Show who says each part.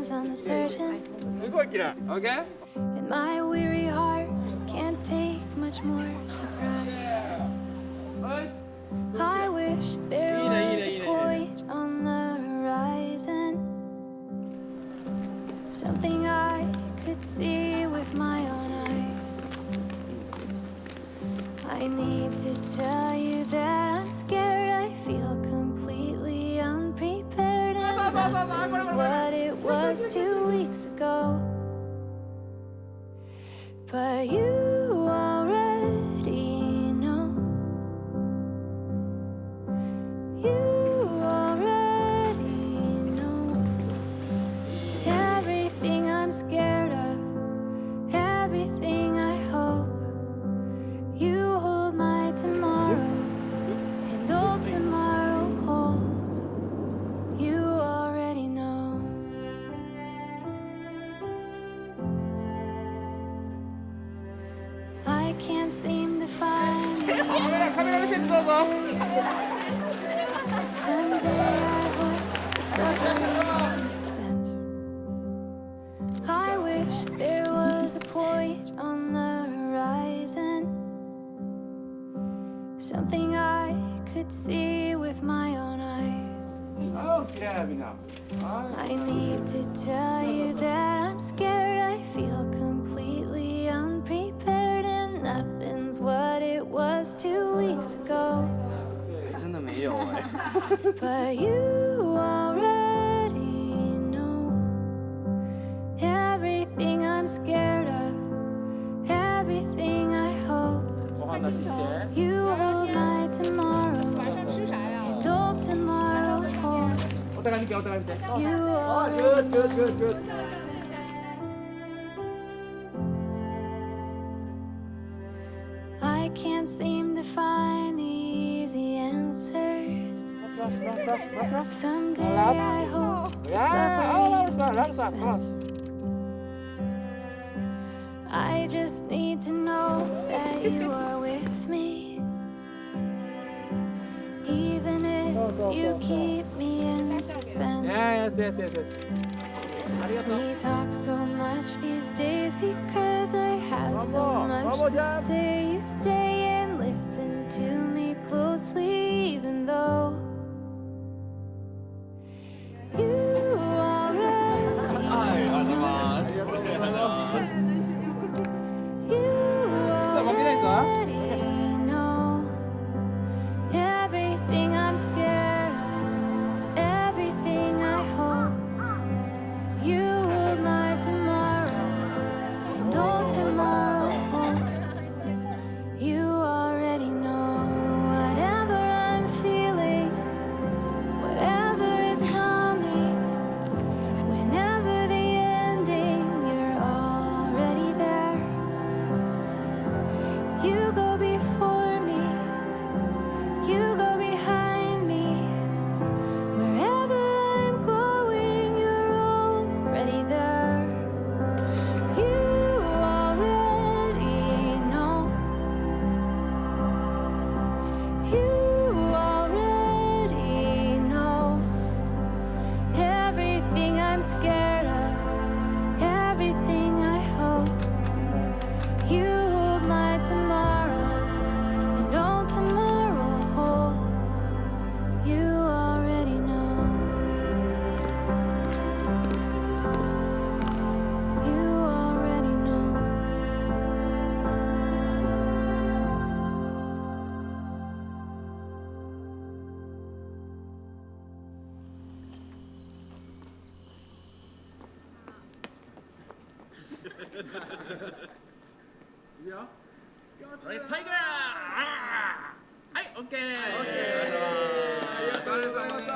Speaker 1: is uncertain,
Speaker 2: すごい綺麗。OK?
Speaker 1: and my weary heart can't take much more surprise. I wish there was a point on the horizon, something I could see with my own eyes. I need to tell you that I'm scared. I feel completely unprepared, and nothing's what it was 2 weeks ago. But you already know. You already know everything I'm scared of, everything I hope. You hold my tomorrow, and all tomorrow holds. You already know. I can't seem to find the answer. Someday I hope the suffering makes sense. I wish there was a point on the horizon, something I could see with my own eyes. I need to tell you that I'm scared. I feel completely unprepared, and nothing's what it was 2 weeks ago.
Speaker 2: 真的没有哎。
Speaker 1: But you already know everything I'm scared of, everything I hope.
Speaker 2: お話しして。
Speaker 1: You hold my tomorrow, and all tomorrow holds.
Speaker 2: お互い見て、お互い見て。
Speaker 1: You
Speaker 2: Good,
Speaker 1: already
Speaker 2: good, good,
Speaker 1: know.
Speaker 2: good.
Speaker 1: I can't seem to find the easy answers. Someday I hope the suffering makes sense. I just need to know that you are with me, even if you keep me in suspense.
Speaker 2: Yes, yes, yes, yes.
Speaker 1: We talk so much these days because I have so much to say. You stay and listen to me closely, even though you already know. You already know everything I'm scared of, everything I hope. You hold my tomorrow, and all tomorrow holds. You already know whatever I'm feeling, whatever is coming, whenever the ending, you're already there. You go before me, you go behind me. Wherever I'm going, you're already there. You already know. You already know everything I'm scared of, everything I hope. You hold my tomorrow, and all tomorrow holds. You already know. You already know.
Speaker 2: Right, Tiger! はい、OK! ありがとうございます。